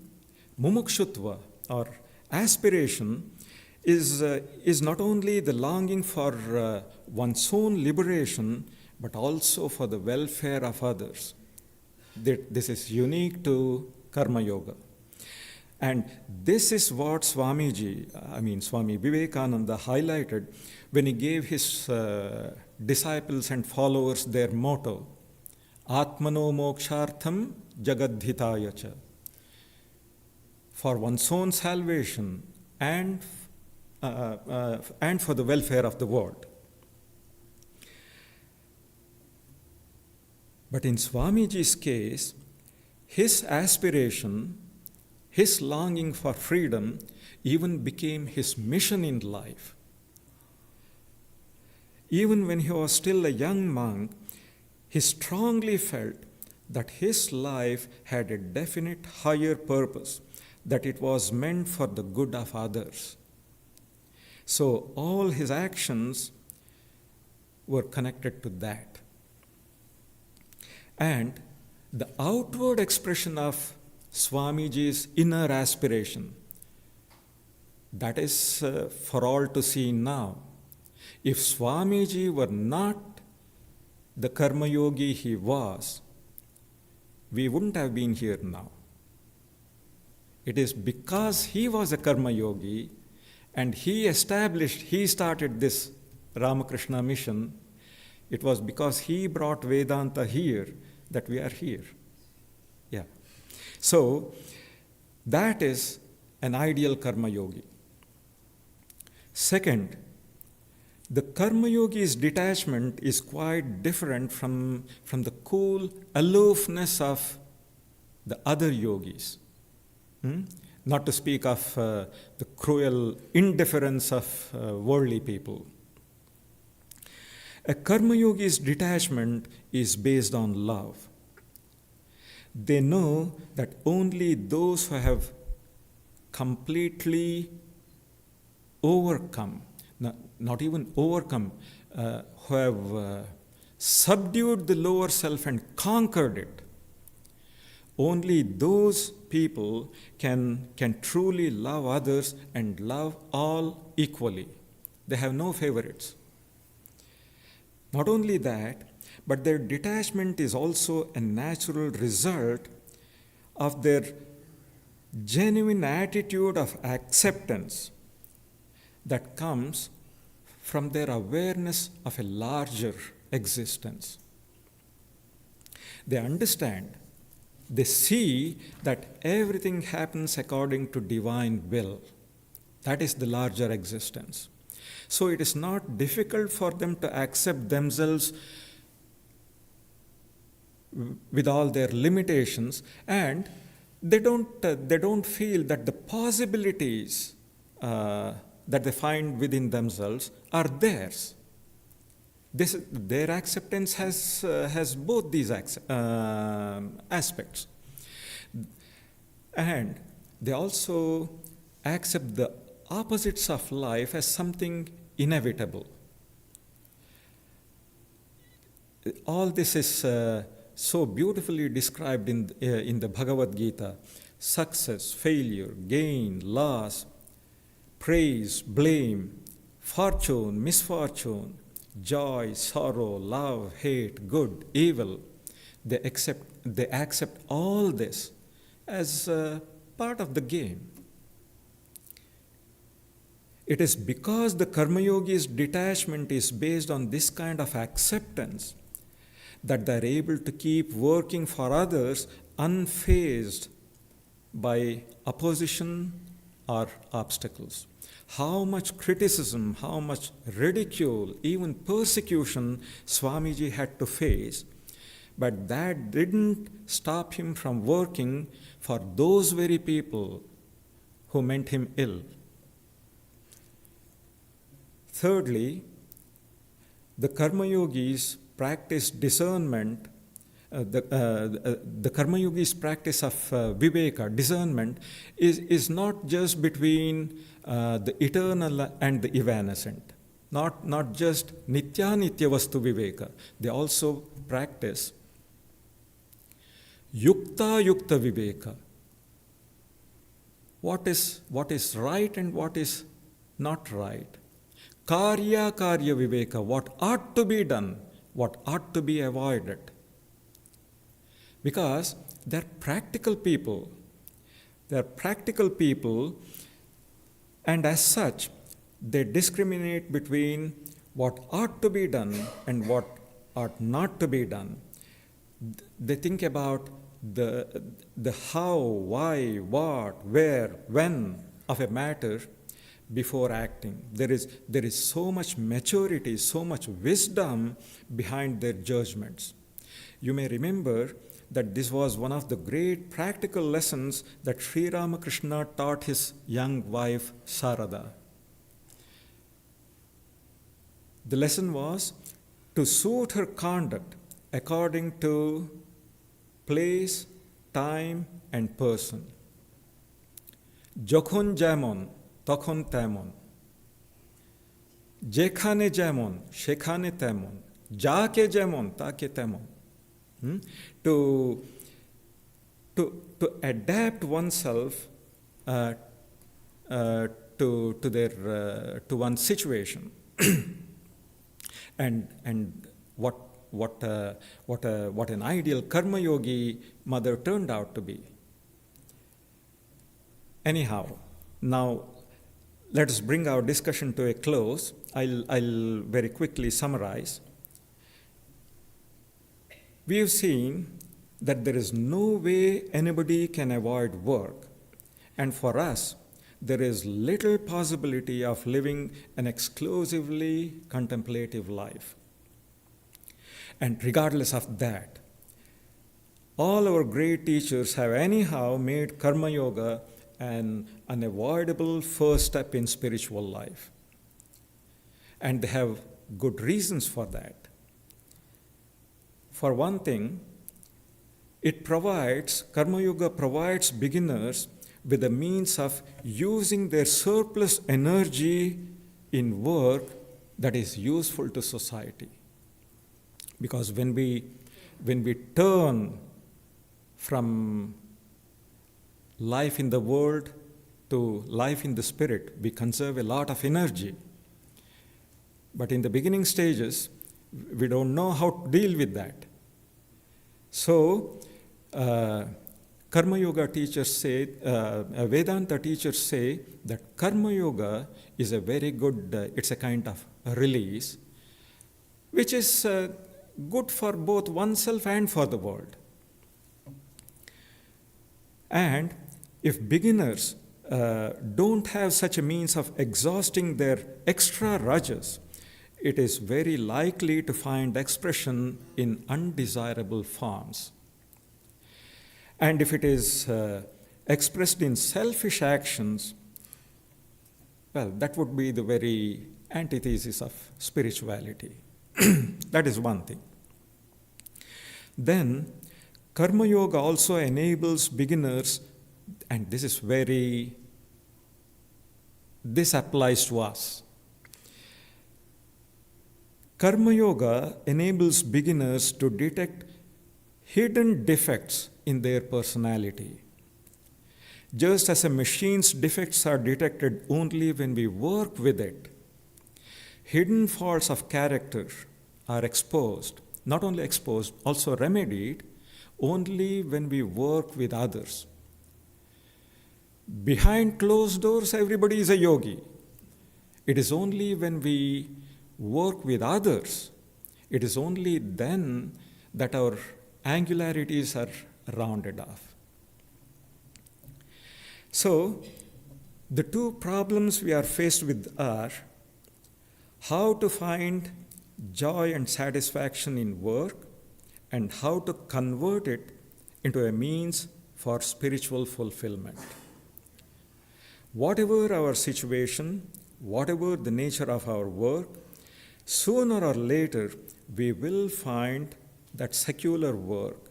Mumukshutva or aspiration is not only the longing for one's own liberation, but also for the welfare of others. This is unique to Karma Yoga. And this is what Swami Vivekananda highlighted when he gave his disciples and followers their motto, Atmano Mokshartham Jagadhitaya cha. For one's own salvation and for the welfare of the world. But in Swamiji's case, his aspiration, his longing for freedom even became his mission in life. Even when he was still a young monk, he strongly felt that his life had a definite higher purpose, that it was meant for the good of others. So all his actions were connected to that. And the outward expression of Swamiji's inner aspiration, that is for all to see now. If Swamiji were not the Karma Yogi he was, we wouldn't have been here now. It is because he was a Karma Yogi and he started this Ramakrishna mission. It was because he brought Vedanta here that we are here. Yeah. So, that is an ideal Karma Yogi. Second, the Karma Yogi's detachment is quite different from the cool aloofness of the other yogis. Not to speak of the cruel indifference of worldly people. A Karma Yogi's detachment is based on love. They know that only those who have completely overcome, not even overcome, who have subdued the lower self and conquered it, only those people can truly love others and love all equally. They have no favorites. Not only that, but their detachment is also a natural result of their genuine attitude of acceptance that comes from their awareness of a larger existence. They understand, they see that everything happens according to divine will. That is the larger existence. So it is not difficult for them to accept themselves with all their limitations, and they don't feel that the possibilities that they find within themselves are theirs. Their acceptance has both these aspects, and they also accept the opposites of life as something inevitable. All this is so beautifully described in the Bhagavad Gita. Success, failure, gain, loss, praise, blame, fortune, misfortune, joy, sorrow, love, hate, good, evil. They accept all this as part of the game. It is because the Karma Yogi's detachment is based on this kind of acceptance that they are able to keep working for others unfazed by opposition or obstacles. How much criticism, how much ridicule, even persecution Swamiji had to face, but that didn't stop him from working for those very people who meant him ill. Thirdly, the Karma Yogis practice discernment. The Karma Yogis' practice of Viveka, discernment, is not just between the eternal and the evanescent. Not just Nitya Nitya Vastu Viveka. They also practice Yukta Yukta Viveka. What is right and what is not right. Karya Karya Viveka, what ought to be done, what ought to be avoided. Because they're practical people. And as such, they discriminate between what ought to be done and what ought not to be done. They think about the how, why, what, where, when of a matter before acting. There is so much maturity, so much wisdom behind their judgments. You may remember that this was one of the great practical lessons that Sri Ramakrishna taught his young wife Sarada. The lesson was to suit her conduct according to place, time, and person. Jokhon jemon, tokhon temon. Jekhane jemon, shekhane temon. Jake jemon, take temon. To adapt oneself to one's situation, and what an ideal karma yogi mother turned out to be. Anyhow, now let us bring our discussion to a close. I'll very quickly summarize. We have seen that there is no way anybody can avoid work, and for us, there is little possibility of living an exclusively contemplative life. And regardless of that, all our great teachers have anyhow made Karma Yoga an unavoidable first step in spiritual life. And they have good reasons for that. For one thing, Karma Yoga provides beginners with a means of using their surplus energy in work that is useful to society. Because when we turn from life in the world to life in the spirit, we conserve a lot of energy. But in the beginning stages, we don't know how to deal with that. So, Karma Yoga teachers say, Vedanta teachers say that Karma Yoga is a very good, it's a kind of release, which is good for both oneself and for the world. And if beginners don't have such a means of exhausting their extra rajas, it is very likely to find expression in undesirable forms. And if it is expressed in selfish actions, well, that would be the very antithesis of spirituality. That is one thing. Then, Karma Yoga also enables beginners, and this applies to us. Karma Yoga enables beginners to detect hidden defects in their personality. Just as a machine's defects are detected only when we work with it, hidden faults of character are exposed, not only exposed, also remedied, only when we work with others. Behind closed doors, everybody is a yogi. It is only when we work with others, it is only then that our angularities are rounded off. So, the two problems we are faced with are how to find joy and satisfaction in work, and how to convert it into a means for spiritual fulfillment. Whatever our situation, whatever the nature of our work, sooner or later we will find that secular work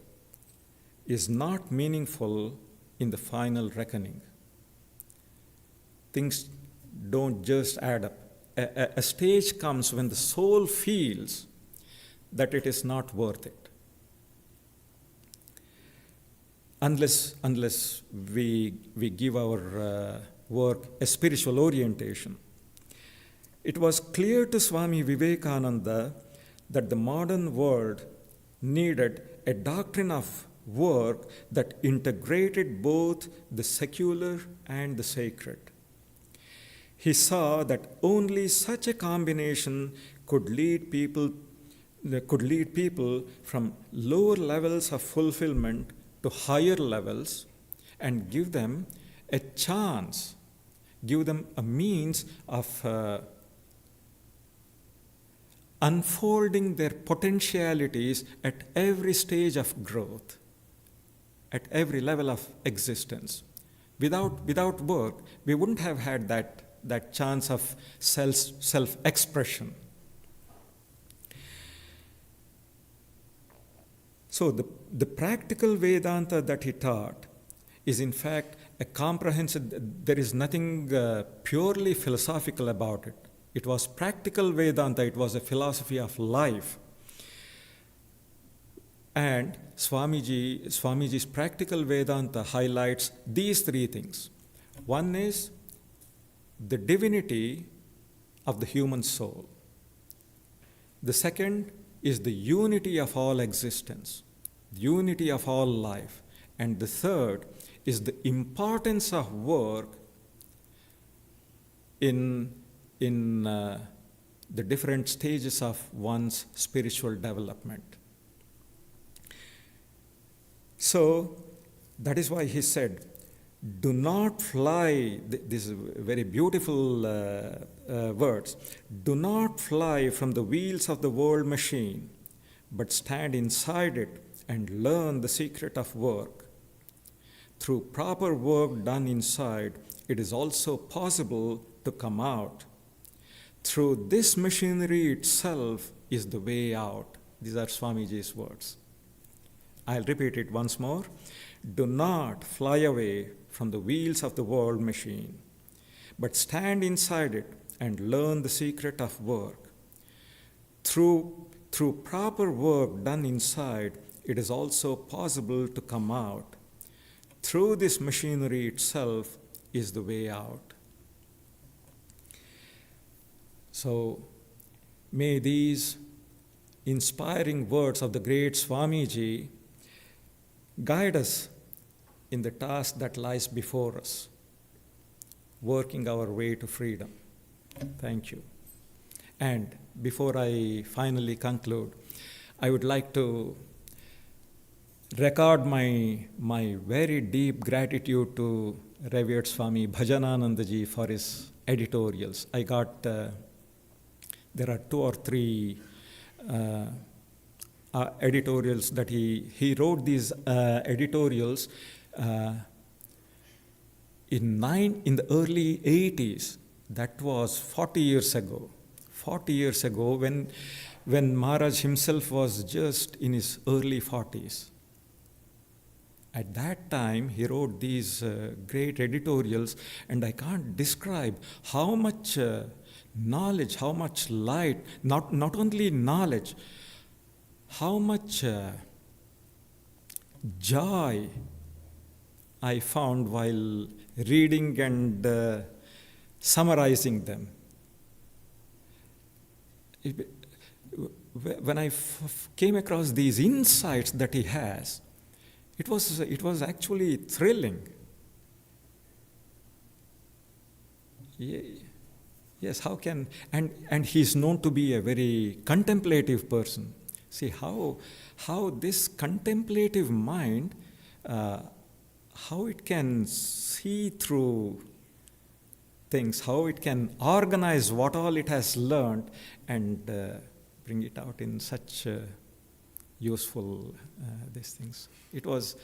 is not meaningful in the final reckoning. Things don't just add up. A stage comes when the soul feels that it is not worth it. Unless we give our work a spiritual orientation. It was clear to Swami Vivekananda that the modern world needed a doctrine of work that integrated both the secular and the sacred. He saw that only such a combination could lead people from lower levels of fulfillment to higher levels and give them a chance, give them a means of unfolding their potentialities at every stage of growth, at every level of existence. Without work, we wouldn't have had that chance of self-expression. So the practical Vedanta that he taught is in fact a comprehensive, there is nothing purely philosophical about it. It was practical Vedanta, it was a philosophy of life. And Swamiji's practical Vedanta highlights these three things. One is the divinity of the human soul. The second is the unity of all existence, unity of all life. And the third is the importance of work in the different stages of one's spiritual development. So that is why he said, do not fly, this is very beautiful words, do not fly from the wheels of the world machine, but stand inside it and learn the secret of work. Through proper work done inside, it is also possible to come out. Through this machinery itself is the way out. These are Swamiji's words. I'll repeat it once more. Do not fly away from the wheels of the world machine, but stand inside it and learn the secret of work. Through proper work done inside, it is also possible to come out. Through this machinery itself is the way out. So may these inspiring words of the great Swamiji guide us in the task that lies before us, working our way to freedom. Thank you. And before I finally conclude, I would like to record my very deep gratitude to revered Swami Bhajananandaji for his editorials. I got, there are 2 or 3 editorials that he wrote these editorials in the early 80s. That was 40 years ago. 40 years ago when Maharaj himself was just in his early 40s. At that time, he wrote these great editorials, and I can't describe how much knowledge, how much light, not only knowledge, how much joy I found while reading and summarizing them. When I came across these insights that he has, it was actually thrilling. Yes, how can, and he's known to be a very contemplative person. See how this contemplative mind, how it can see through things, how it can organize what all it has learned and bring it out in such useful these things. It was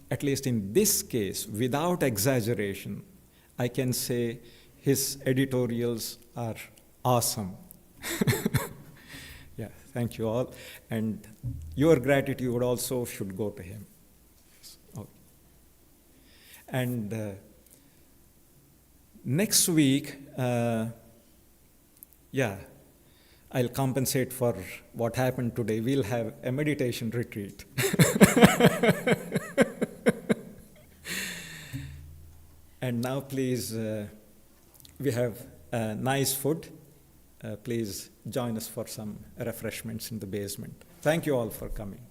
at least in this case, without exaggeration, I can say his editorials are awesome. Yeah, thank you all. And your gratitude also should go to him. Okay. And next week, I'll compensate for what happened today. We'll have a meditation retreat. And now please, we have nice food. Please join us for some refreshments in the basement. Thank you all for coming.